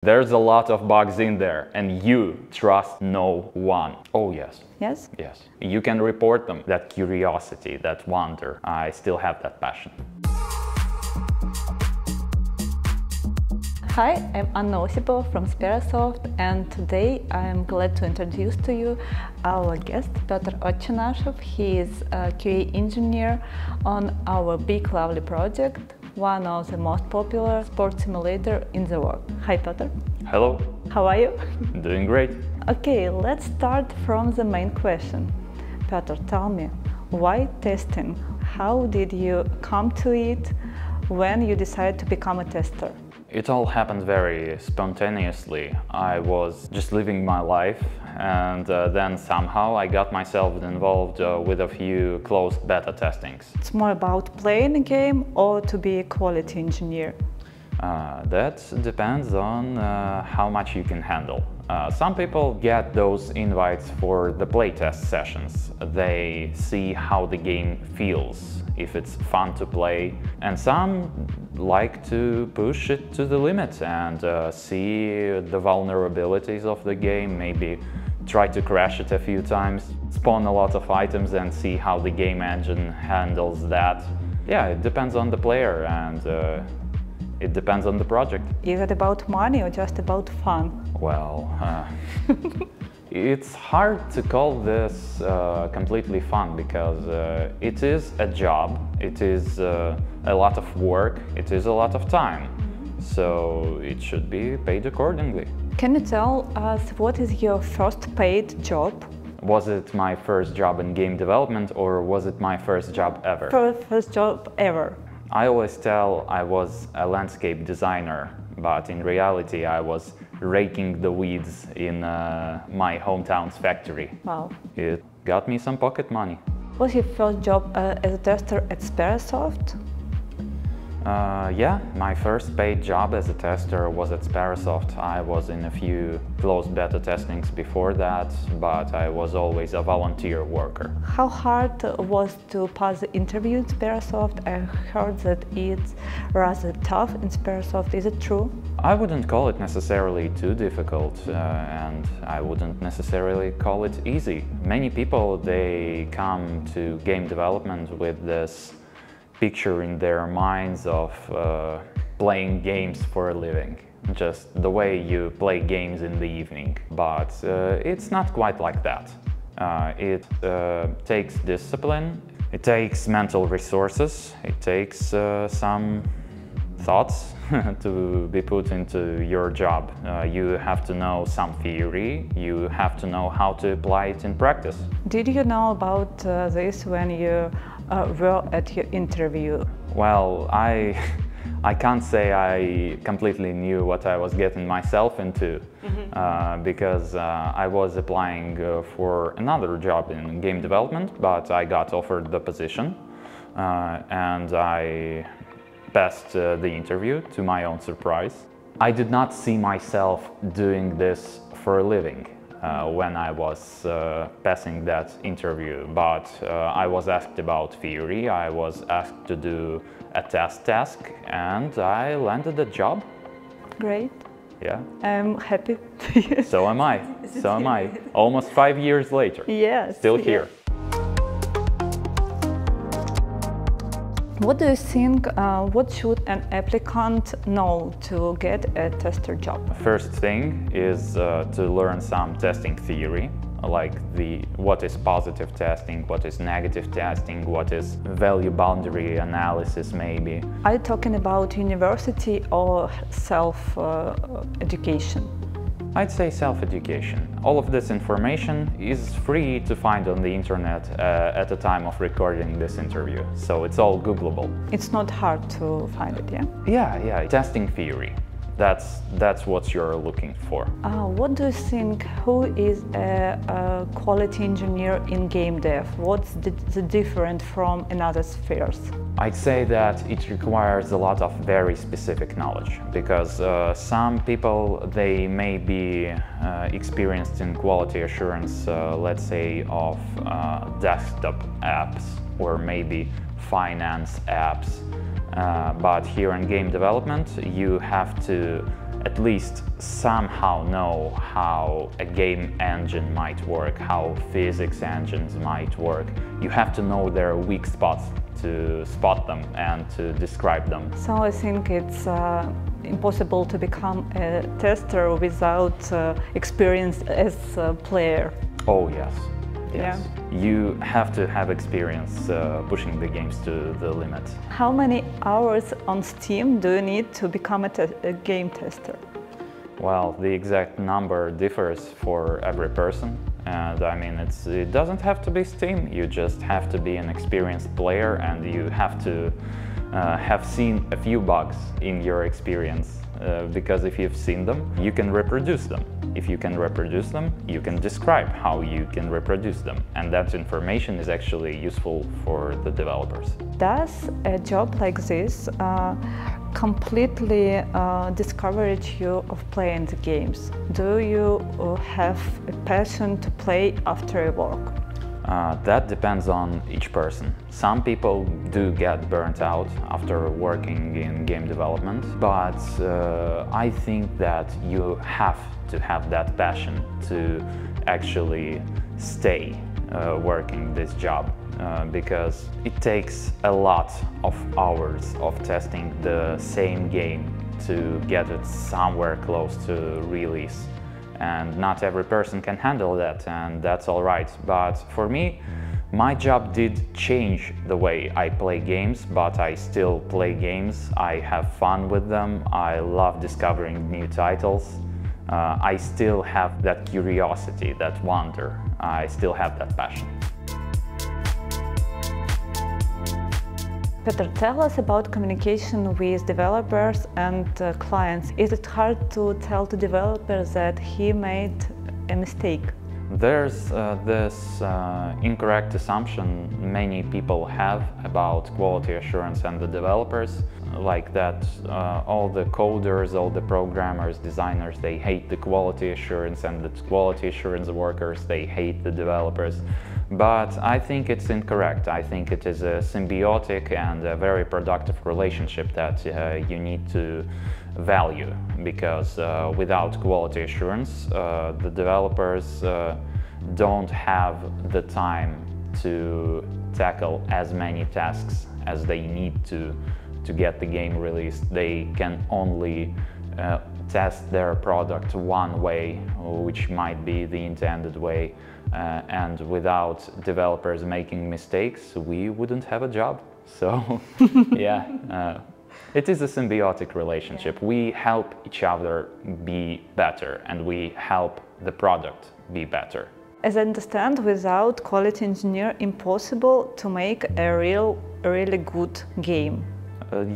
There's a lot of bugs in there, and you trust no one. Oh yes. Yes? Yes. You can report them. That curiosity, that wonder, I still have that passion. Hi, I'm Anna Osipova from Sperasoft, and today I'm glad to introduce to you our guest, Petr Otchanashev. He is a QA engineer on our big lovely project, one of the most popular sports simulator in the world. Hi, Petr. Hello. How are you? Doing great. Okay, let's start from the main question. Petr, tell me, why testing? How did you come to it when you decided to become a tester? It all happened very spontaneously. I was just living my life, and then somehow I got myself involved with a few closed beta testings. It's more about playing a game or to be a quality engineer? That depends on how much you can handle. Some people get those invites for the playtest sessions. They see how the game feels, if it's fun to play, and some like to push it to the limit and see the vulnerabilities of the game, maybe try to crash it a few times, spawn a lot of items and see how the game engine handles that. Yeah, it depends on the player and it depends on the project. Is it about money or just about fun? Well, it's hard to call this completely fun because it is a job, it is a lot of work, it is a lot of time. So it should be paid accordingly. Can you tell us what is your first paid job? Was it my first job in game development or was it my first job ever? First job ever. I always tell I was a landscape designer, but in reality I was raking the weeds in my hometown's factory. Wow. It got me some pocket money. Was your first job as a tester at Sperasoft? Yeah, my first paid job as a tester was at Sperasoft. I was in a few closed beta testings before that, but I was always a volunteer worker. How hard was to pass the interview in Sperasoft? I heard that it's rather tough in Sperasoft. Is it true? I wouldn't call it necessarily too difficult, and I wouldn't necessarily call it easy. Many people, they come to game development with this picture in their minds of playing games for a living, just the way you play games in the evening. But it's not quite like that. It takes discipline, it takes mental resources, it takes some thoughts to be put into your job. You have to know some theory, you have to know how to apply it in practice. Did you know about this when you were at your interview? Well, I can't say I completely knew what I was getting myself into because I was applying for another job in game development, but I got offered the position and I passed the interview to my own surprise. I did not see myself doing this for a living when I was passing that interview, but I was asked about theory, I was asked to do a test task, and I landed the job. Great. Yeah. I'm happy. So am I. So am I. Almost 5 years later. Yes. Still here. What do you think, what should an applicant know to get a tester job? First thing is to learn some testing theory, like what is positive testing, what is negative testing, what is value boundary analysis maybe. Are you talking about university or self-education? I'd say self-education. All of this information is free to find on the internet at the time of recording this interview, so it's all Googleable. It's not hard to find it, yeah? Yeah, testing theory. That's what you're looking for. What do you think, who is a quality engineer in game dev? What's the different from another spheres? I'd say that it requires a lot of very specific knowledge because some people, they may be experienced in quality assurance, let's say of desktop apps or maybe finance apps. But here in game development, you have to at least somehow know how a game engine might work, how physics engines might work. You have to know their weak spots to spot them and to describe them. So I think it's impossible to become a tester without experience as a player. Oh yes. Yes. Yeah. You have to have experience pushing the games to the limit. How many hours on Steam do you need to become a game tester? Well, the exact number differs for every person, and I mean it doesn't have to be Steam. You just have to be an experienced player, and you have to have seen a few bugs in your experience, because if you've seen them, you can reproduce them. If you can reproduce them, you can describe how you can reproduce them, and that information is actually useful for the developers. Does a job like this completely discourage you of playing the games? Do you have a passion to play after work? That depends on each person. Some people do get burnt out after working in game development, but I think that you have to have that passion to actually stay working this job, because it takes a lot of hours of testing the same game to get it somewhere close to release. And not every person can handle that, and that's all right. But for me, my job did change the way I play games, but I still play games. I have fun with them. I love discovering new titles. I still have that curiosity, that wonder. I still have that passion. Petr, tell us about communication with developers and clients. Is it hard to tell the developer that he made a mistake? There's this incorrect assumption many people have about quality assurance and the developers, like that all the coders, all the programmers, designers, they hate the quality assurance, and the quality assurance workers, they hate the developers. But I think it's incorrect. I think it is a symbiotic and a very productive relationship that you need to value, because without quality assurance, the developers don't have the time to tackle as many tasks as they need to get the game released. They can only test their product one way, which might be the intended way. And without developers making mistakes, we wouldn't have a job. So, yeah, it is a symbiotic relationship. We help each other be better, and we help the product be better. As I understand, without quality engineer, impossible to make a really good game.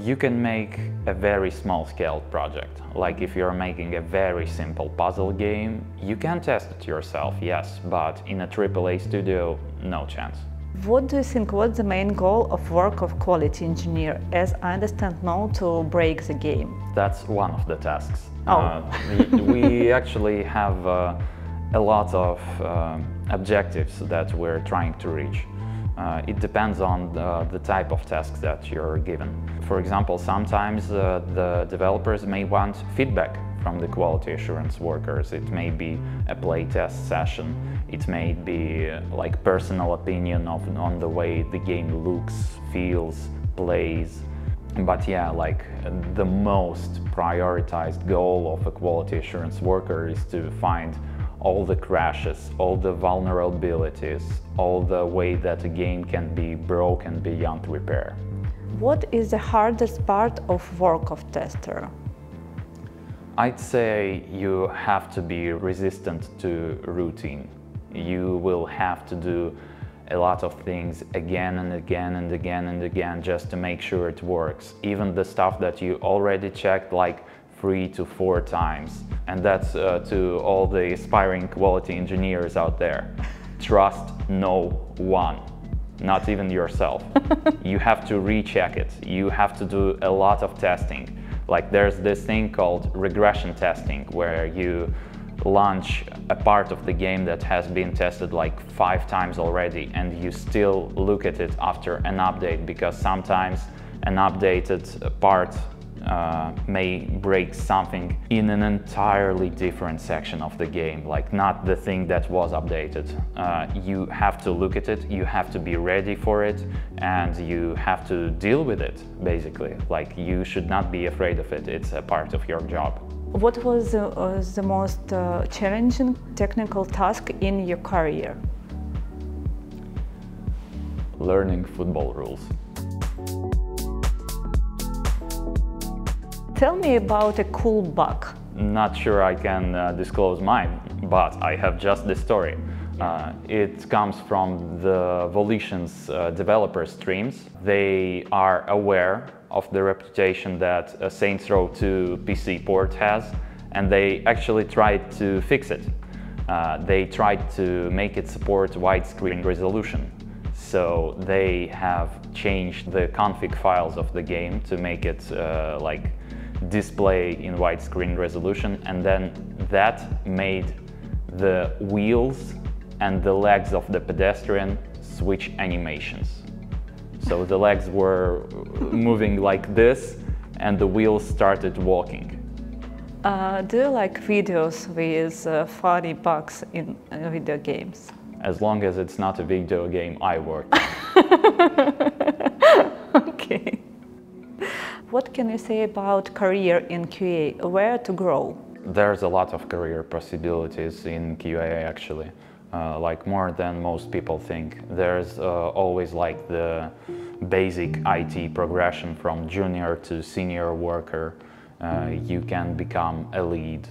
You can make a very small-scale project. Like if you're making a very simple puzzle game, you can test it yourself, yes, but in a AAA studio, no chance. What do you think, what's the main goal of work of quality engineer? As I understand now, to break the game. That's one of the tasks. Oh. We actually have a lot of objectives that we're trying to reach. It depends on the type of tasks that you're given. For example, sometimes the developers may want feedback from the quality assurance workers. It may be a playtest session. It may be like personal opinion on the way the game looks, feels, plays. But yeah, like the most prioritized goal of a quality assurance worker is to find all the crashes, all the vulnerabilities, all the way that a game can be broken beyond repair. What is the hardest part of work of tester? I'd say you have to be resistant to routine. You will have to do a lot of things again and again and again and again just to make sure it works. Even the stuff that you already checked like 3 to 4 times. And that's to all the aspiring quality engineers out there. Trust no one, not even yourself. You have to recheck it. You have to do a lot of testing. Like there's this thing called regression testing, where you launch a part of the game that has been tested like 5 times already, and you still look at it after an update, because sometimes an updated part may break something in an entirely different section of the game, like not the thing that was updated. You have to look at it, you have to be ready for it, and you have to deal with it, basically. Like, you should not be afraid of it, it's a part of your job. What was the most challenging technical task in your career? Learning football rules. Tell me about a cool bug. Not sure I can disclose mine, but I have just the story. It comes from the Volition's developer streams. They are aware of the reputation that a Saints Row 2 PC port has, and they actually tried to fix it. They tried to make it support widescreen resolution. So they have changed the config files of the game to make it like display in widescreen resolution, and then that made the wheels and the legs of the pedestrian switch animations. So the legs were moving like this and the wheels started walking. Do you like videos with funny bugs in video games? As long as it's not a video game I work on. Okay. What can you say about career in QA? Where to grow? There's a lot of career possibilities in QA actually, like more than most people think. There's always like the basic IT progression from junior to senior worker. You can become a lead.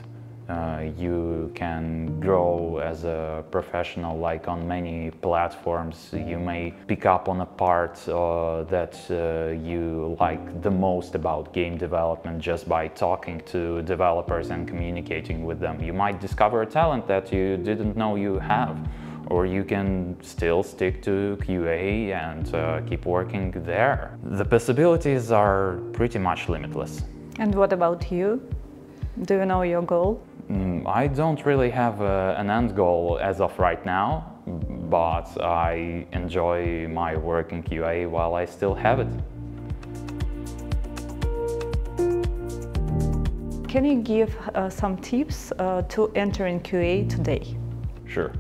You can grow as a professional, like on many platforms. You may pick up on a part that you like the most about game development just by talking to developers and communicating with them. You might discover a talent that you didn't know you have, or you can still stick to QA and keep working there. The possibilities are pretty much limitless. And what about you? Do you know your goal? I don't really have an end goal as of right now, but I enjoy my work in QA while I still have it. Can you give some tips to enter in QA today? Sure.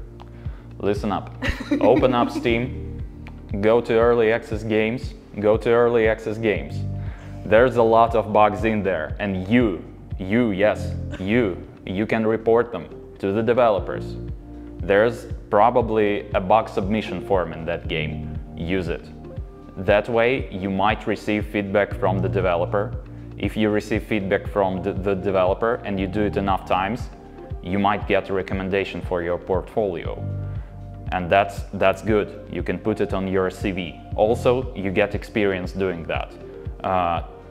Listen up. Open up Steam, go to Early Access Games, There's a lot of bugs in there, and you can report them to the developers. There's probably a bug submission form in that game. Use it. That way you might receive feedback from the developer. If you receive feedback from the developer and you do it enough times, you might get a recommendation for your portfolio. And that's good. You can put it on your CV. Also, you get experience doing that.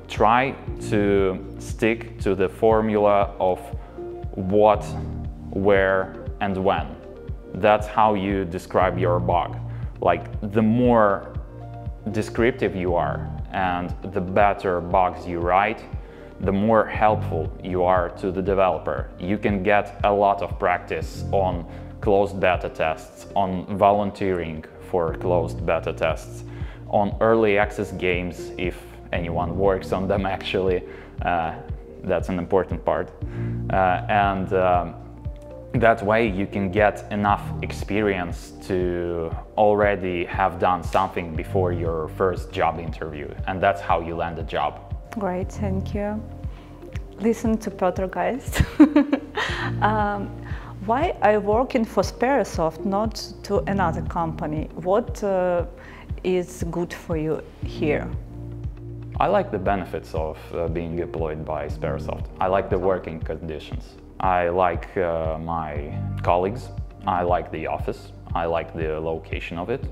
Try to stick to the formula of what, where, and when. That's how you describe your bug. Like, the more descriptive you are and the better bugs you write, the more helpful you are to the developer. You can get a lot of practice on closed beta tests, on volunteering for closed beta tests, on early access games, if anyone works on them actually. That's an important part. That way you can get enough experience to already have done something before your first job interview, and that's how you land a job. Great, thank you. Listen to Piotr, guys. Why are you working for Sperasoft, not to another company? What is good for you here? I like the benefits of being employed by Sperasoft. I like the working conditions. I like my colleagues. I like the office. I like the location of it.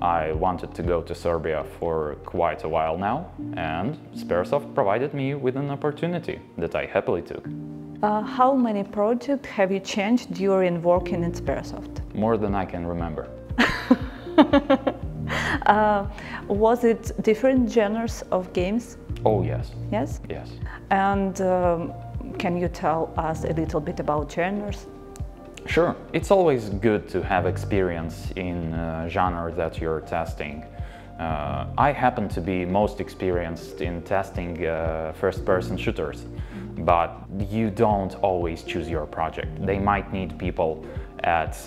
I wanted to go to Serbia for quite a while now, and Sperasoft provided me with an opportunity that I happily took. How many projects have you changed during working in Sperasoft? More than I can remember. Was it different genres of games? Oh, yes. Yes? Yes. And can you tell us a little bit about genres? Sure. It's always good to have experience in a genre that you're testing. I happen to be most experienced in testing first-person shooters, but you don't always choose your project. They might need people at,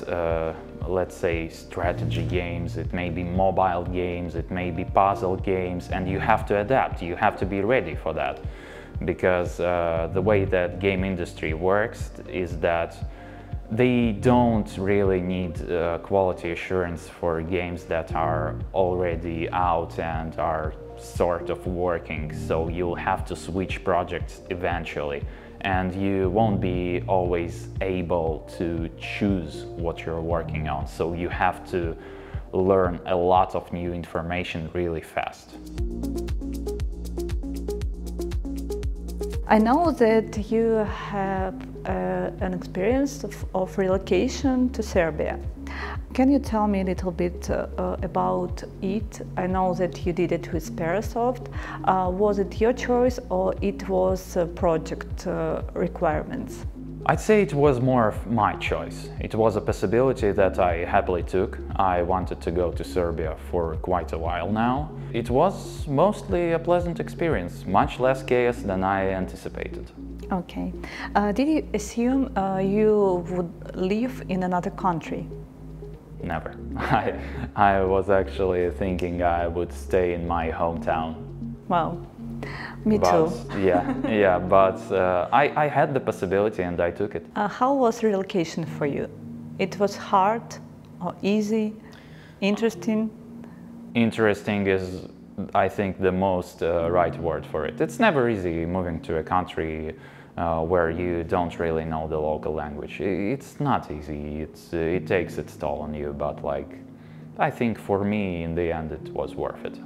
let's say, strategy games, it may be mobile games, it may be puzzle games, and you have to adapt, you have to be ready for that. Because the way that game industry works is that they don't really need quality assurance for games that are already out and are sort of working, so you'll have to switch projects eventually, and you won't be always able to choose what you're working on, so you have to learn a lot of new information really fast. I know that you have an experience of relocation to Serbia. Can you tell me a little bit about it? I know that you did it with Sperasoft. Was it your choice or it was project requirements? I'd say it was more of my choice. It was a possibility that I happily took. I wanted to go to Serbia for quite a while now. It was mostly a pleasant experience, much less chaos than I anticipated. Okay. Did you assume you would live in another country? Never. I was actually thinking I would stay in my hometown. Wow. Me too. But I had the possibility and I took it. How was relocation for you? It was hard or easy, interesting? Interesting is, I think, the most right word for it. It's never easy moving to a country where you don't really know the local language. It's not easy. It takes its toll on you, but I think for me, in the end, it was worth it.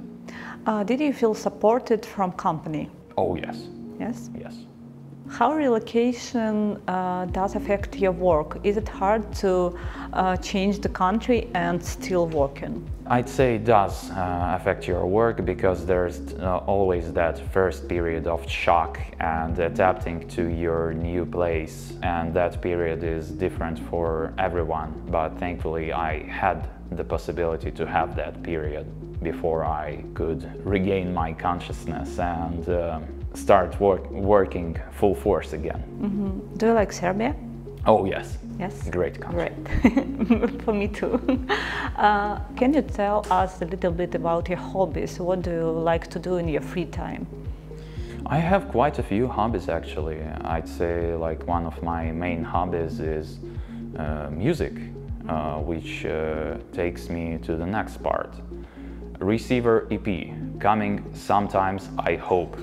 Did you feel supported from company? Oh, yes. Yes? Yes. How relocation does affect your work? Is it hard to change the country and still working? I'd say it does affect your work because there's always that first period of shock and adapting to your new place, and that period is different for everyone, but thankfully I had the possibility to have that period before I could regain my consciousness and start working full force again. Mm-hmm. Do you like Serbia? Oh yes. Yes? Great country. Great. For me too. Can you tell us a little bit about your hobbies? What do you like to do in your free time? I have quite a few hobbies actually. I'd say one of my main hobbies is music, which takes me to the next part. Receiver EP, coming sometimes, I hope.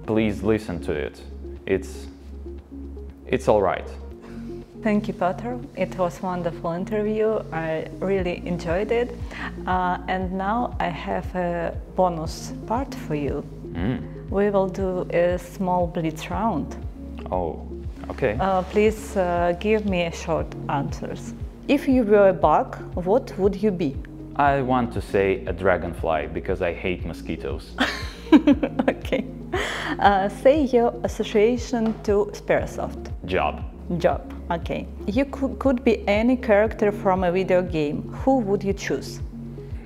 Please listen to it. It's all right. Thank you, Piotr. It was a wonderful interview. I really enjoyed it. And now I have a bonus part for you. We will do a small blitz round. Oh, okay. Please give me short answers. If you were a bug, what would you be? I want to say a dragonfly because I hate mosquitoes. Okay. Say your association to Sperasoft. Job. Job. Okay. You could be any character from a video game. Who would you choose?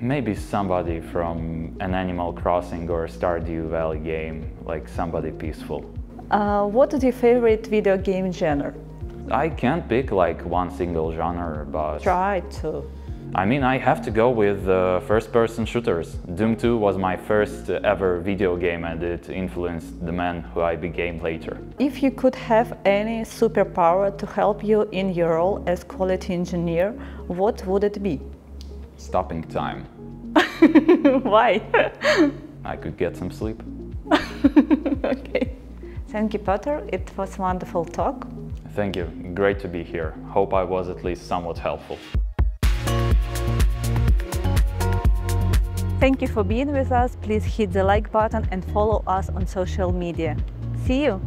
Maybe somebody from an Animal Crossing or Stardew Valley game, like somebody peaceful. What is your favorite video game genre? I can't pick one single genre, but... Try to. I mean, I have to go with first-person shooters. Doom 2 was my first ever video game and it influenced the man who I became later. If you could have any superpower to help you in your role as quality engineer, what would it be? Stopping time. Why? I could get some sleep. Okay. Thank you, Piotr. It was a wonderful talk. Thank you. Great to be here. Hope I was at least somewhat helpful. Thank you for being with us. Please hit the like button and follow us on social media. See you!